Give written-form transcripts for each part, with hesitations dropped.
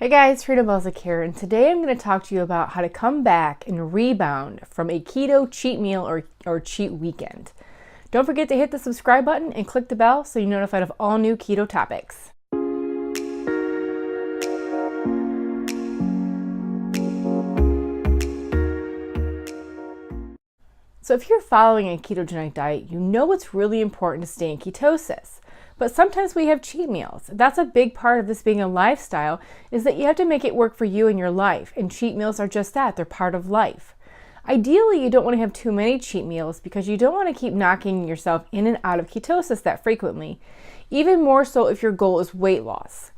Hey guys, Frida Belzic here, and today I'm going to talk to you about how to come back and rebound from a keto cheat meal or cheat weekend. Don't forget to hit the subscribe button and click the bell so you're notified of all new keto topics. So if you're following a ketogenic diet, you know it's really important to stay in ketosis. But sometimes we have cheat meals. That's a big part of this being a lifestyle, is that you have to make it work for you in your life. And cheat meals are just that, they're part of life. Ideally, you don't want to have too many cheat meals because you don't want to keep knocking yourself in and out of ketosis that frequently, even more so if your goal is weight loss.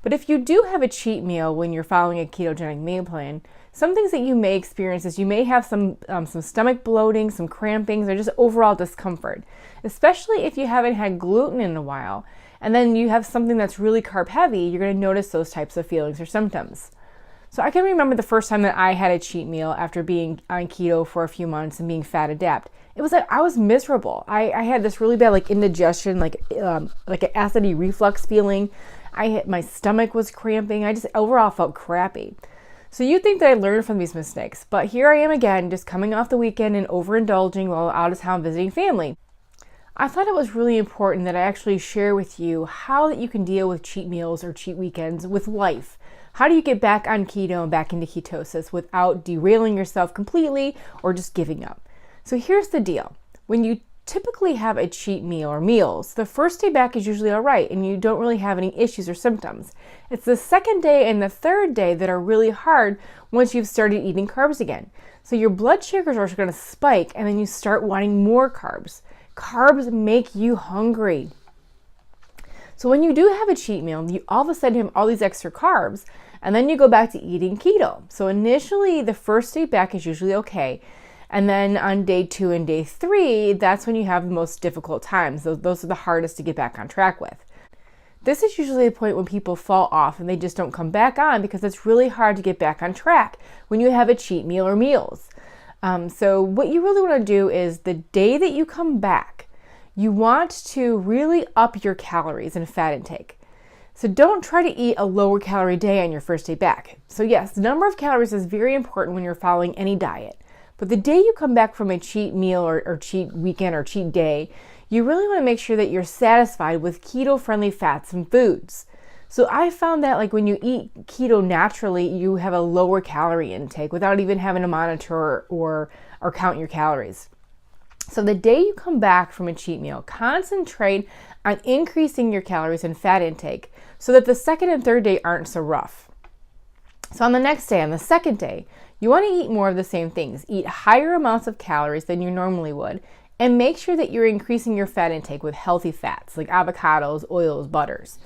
But if you do have a cheat meal when you're following a ketogenic meal plan, some things that you may experience is you may have some stomach bloating, some crampings, or just overall discomfort, especially if you haven't had gluten in a while. And then you have something that's really carb heavy, you're going to notice those types of feelings or symptoms. So I can remember the first time that I had a cheat meal after being on keto for a few months and being fat adapt. It was like I was miserable. I had this really bad indigestion, like an acidy reflux feeling. My stomach was cramping. I just overall felt crappy. So you'd think that I learned from these mistakes, but here I am again, just coming off the weekend and overindulging while out of town visiting family. I thought it was really important that I actually share with you how that you can deal with cheat meals or cheat weekends with life. How do you get back on keto and back into ketosis without derailing yourself completely or just giving up? So here's the deal. When you typically have a cheat meal or meals, the first day back is usually all right and you don't really have any issues or symptoms. It's the second day and the third day that are really hard once you've started eating carbs again. So your blood sugars are going to spike and then you start wanting more carbs. Carbs make you hungry. So when you do have a cheat meal, you all of a sudden have all these extra carbs and then you go back to eating keto. So initially the first day back is usually okay. And then on day 2 and day 3, that's when you have the most difficult times. Those are the hardest to get back on track with. This is usually a point when people fall off and they just don't come back on because it's really hard to get back on track when you have a cheat meal or meals. So what you really want to do is the day that you come back, you want to really up your calories and fat intake. So don't try to eat a lower calorie day on your first day back. So yes, the number of calories is very important when you're following any diet. But the day you come back from a cheat meal or cheat weekend or cheat day, you really want to make sure that you're satisfied with keto-friendly fats and foods. So I found that when you eat keto naturally, you have a lower calorie intake without even having to monitor or count your calories. So the day you come back from a cheat meal, concentrate on increasing your calories and fat intake so that the second and third day aren't so rough. So on the next day, on the second day, you want to eat more of the same things. Eat higher amounts of calories than you normally would, and make sure that you're increasing your fat intake with healthy fats like avocados, oils, butters.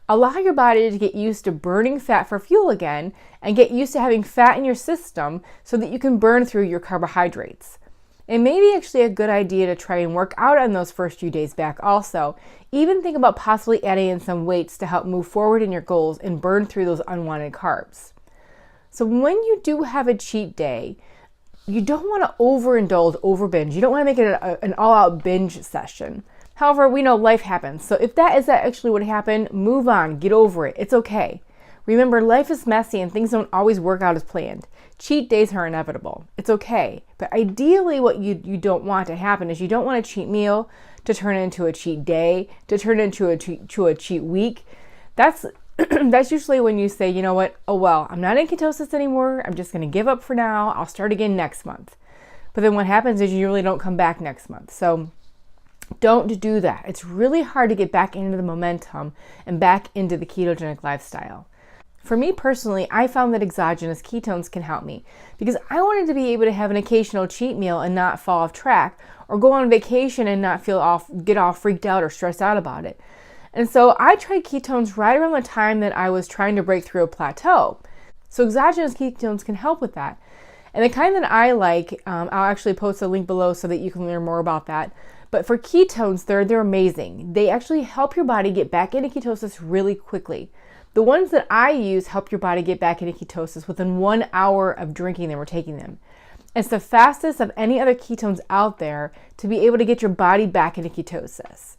Allow your body to get used to burning fat for fuel again and get used to having fat in your system so that you can burn through your carbohydrates. It may be actually a good idea to try and work out on those first few days back also. Even think about possibly adding in some weights to help move forward in your goals and burn through those unwanted carbs. So when you do have a cheat day, you don't want to overindulge, overbinge. You don't want to make it an all-out binge session. However, we know life happens. So if that is actually what happened, move on, get over it. It's okay. Remember, life is messy and things don't always work out as planned. Cheat days are inevitable. It's okay. But ideally, what you don't want to happen is you don't want a cheat meal to turn into a cheat day, to turn into a cheat week. That's usually when you say, you know what, oh well, I'm not in ketosis anymore. I'm just going to give up for now. I'll start again next month. But then what happens is you really don't come back next month. So don't do that. It's really hard to get back into the momentum and back into the ketogenic lifestyle. For me personally, I found that exogenous ketones can help me because I wanted to be able to have an occasional cheat meal and not fall off track, or go on vacation and not get all freaked out or stressed out about it. And so I tried ketones right around the time that I was trying to break through a plateau. So exogenous ketones can help with that. And the kind that I like, I'll actually post a link below so that you can learn more about that. But for ketones, they're amazing. They actually help your body get back into ketosis really quickly. The ones that I use help your body get back into ketosis within 1 hour of drinking them or taking them. It's the fastest of any other ketones out there to be able to get your body back into ketosis.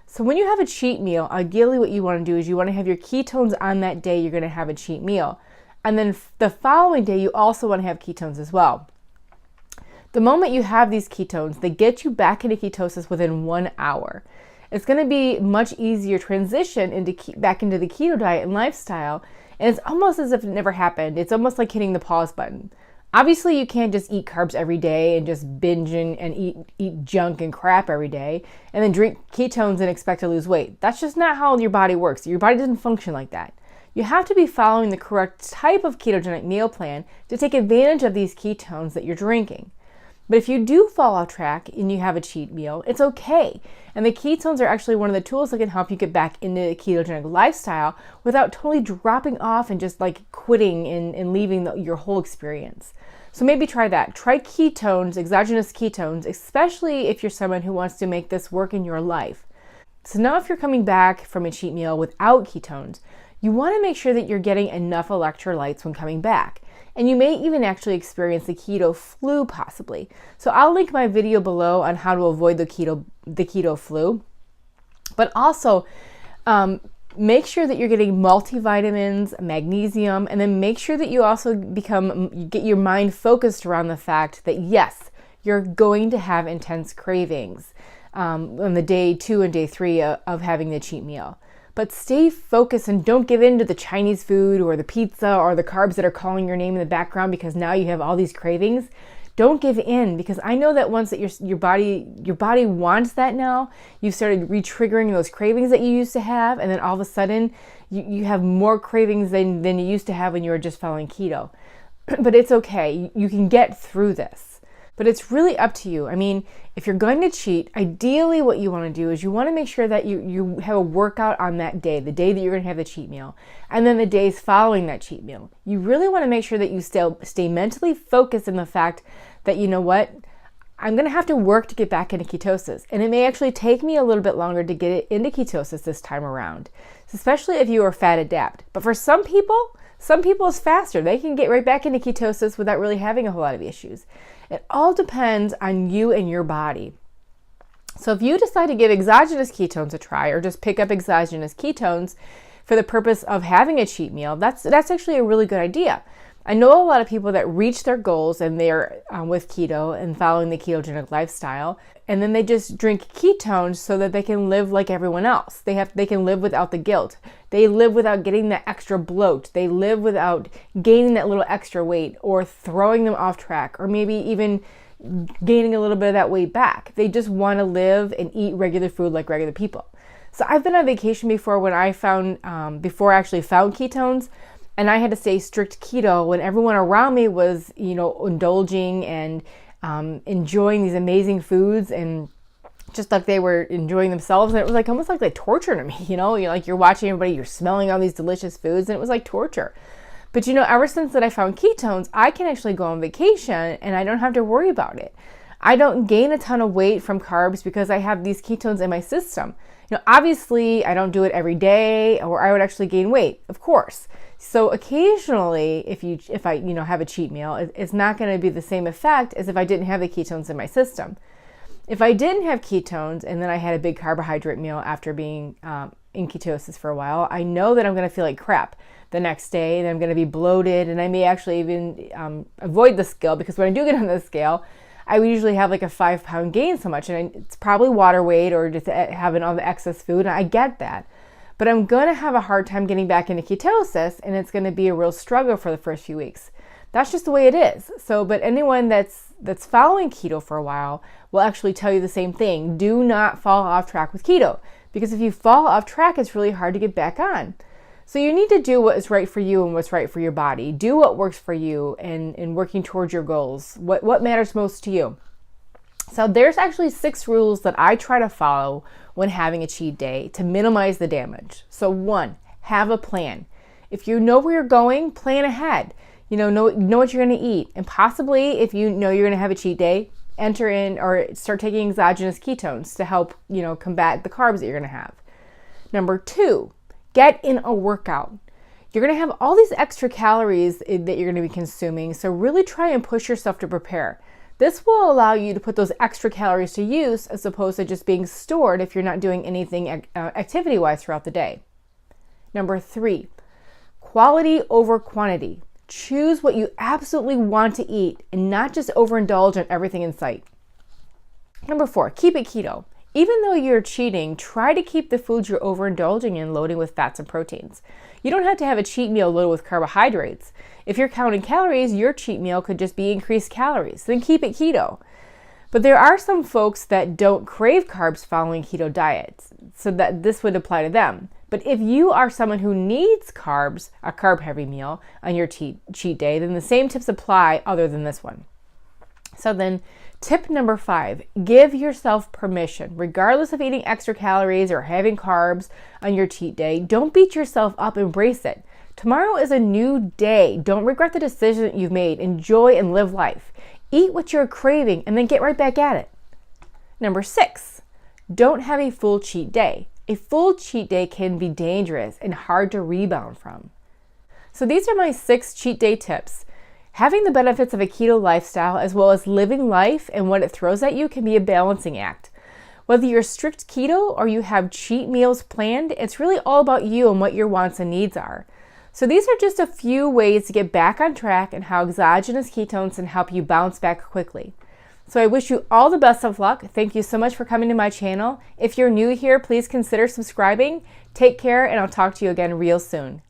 So when you have a cheat meal, ideally what you want to do is you want to have your ketones on that day you're going to have a cheat meal. And then the following day, you also want to have ketones as well. The moment you have these ketones, they get you back into ketosis within 1 hour. It's going to be much easier transition back into the keto diet and lifestyle. And it's almost as if it never happened. It's almost like hitting the pause button. Obviously, you can't just eat carbs every day and just binge and eat junk and crap every day and then drink ketones and expect to lose weight. That's just not how your body works. Your body doesn't function like that. You have to be following the correct type of ketogenic meal plan to take advantage of these ketones that you're drinking. But if you do fall off track and you have a cheat meal, it's okay. And the ketones are actually one of the tools that can help you get back into the ketogenic lifestyle without totally dropping off and just like quitting and leaving your whole experience. So maybe try that. Try ketones, exogenous ketones, especially if you're someone who wants to make this work in your life. So now if you're coming back from a cheat meal without ketones, you want to make sure that you're getting enough electrolytes when coming back. And you may even actually experience the keto flu possibly. So I'll link my video below on how to avoid the keto flu. But also make sure that you're getting multivitamins, magnesium, and then make sure that you also get your mind focused around the fact that yes, you're going to have intense cravings on the day 2 and day 3 of having the cheat meal. But stay focused and don't give in to the Chinese food or the pizza or the carbs that are calling your name in the background because now you have all these cravings. Don't give in, because I know that once that your body wants that now, you've started re-triggering those cravings that you used to have, and then all of a sudden you have more cravings than you used to have when you were just following keto. But it's okay. You can get through this. But it's really up to you. I mean, if you're going to cheat, ideally what you want to do is you want to make sure that you have a workout on that day, the day that you're going to have the cheat meal, and then the days following that cheat meal. You really want to make sure that you still stay mentally focused in the fact that, you know what, I'm going to have to work to get back into ketosis. And it may actually take me a little bit longer to get it into ketosis this time around, especially if you are fat adapt. But for some people it's faster. They can get right back into ketosis without really having a whole lot of issues. It all depends on you and your body. So if you decide to give exogenous ketones a try, or just pick up exogenous ketones for the purpose of having a cheat meal, that's actually a really good idea. I know a lot of people that reach their goals and they're with keto and following the ketogenic lifestyle, and then they just drink ketones so that they can live like everyone else. They can live without the guilt. They live without getting that extra bloat. They live without gaining that little extra weight or throwing them off track, or maybe even gaining a little bit of that weight back. They just want to live and eat regular food like regular people. So I've been on vacation before when I before I actually found ketones, and I had to stay strict keto when everyone around me was, indulging and enjoying these amazing foods and just like they were enjoying themselves. And it was like almost like torture to me, you're watching everybody, you're smelling all these delicious foods, and it was like torture. But ever since that I found ketones, I can actually go on vacation and I don't have to worry about it. I don't gain a ton of weight from carbs because I have these ketones in my system. Obviously I don't do it every day, or I would actually gain weight, of course. So occasionally, if I have a cheat meal, it's not going to be the same effect as if I didn't have the ketones in my system. If I didn't have ketones and then I had a big carbohydrate meal after being in ketosis for a while, I know that I'm going to feel like crap the next day, and I'm going to be bloated, and I may actually even avoid the scale, because when I do get on the scale, I would usually have like a 5-pound gain so much, and it's probably water weight or just having all the excess food, and I get that. But I'm going to have a hard time getting back into ketosis, and it's going to be a real struggle for the first few weeks. That's just the way it is. But anyone that's following keto for a while will actually tell you the same thing. Do not fall off track with keto, because if you fall off track, it's really hard to get back on. So you need to do what is right for you and what's right for your body. Do what works for you and working towards your goals. What matters most to you? So there's actually 6 rules that I try to follow when having a cheat day to minimize the damage. So 1, have a plan. If you know where you're going, plan ahead. Know what you're going to eat. And possibly if you know you're going to have a cheat day, enter in or start taking exogenous ketones to help, combat the carbs that you're going to have. Number 2, get in a workout. You're going to have all these extra calories that you're going to be consuming. So really try and push yourself to prepare. This will allow you to put those extra calories to use as opposed to just being stored if you're not doing anything activity-wise throughout the day. Number 3, quality over quantity. Choose what you absolutely want to eat and not just overindulge on everything in sight. Number 4, keep it keto. Even though you're cheating, try to keep the foods you're overindulging in loaded with fats and proteins. You don't have to have a cheat meal loaded with carbohydrates. If you're counting calories, your cheat meal could just be increased calories. Then keep it keto. But there are some folks that don't crave carbs following keto diets, so that this would apply to them. But if you are someone who needs carbs, a carb-heavy meal on your cheat day, then the same tips apply other than this one. So then, tip number 5, give yourself permission. Regardless of eating extra calories or having carbs on your cheat day, don't beat yourself up, embrace it. Tomorrow is a new day. Don't regret the decision that you've made. Enjoy and live life. Eat what you're craving and then get right back at it. Number 6, don't have a full cheat day. A full cheat day can be dangerous and hard to rebound from. So these are my 6 cheat day tips. Having the benefits of a keto lifestyle as well as living life and what it throws at you can be a balancing act. Whether you're strict keto or you have cheat meals planned, it's really all about you and what your wants and needs are. So these are just a few ways to get back on track and how exogenous ketones can help you bounce back quickly. So I wish you all the best of luck. Thank you so much for coming to my channel. If you're new here, please consider subscribing. Take care, and I'll talk to you again real soon.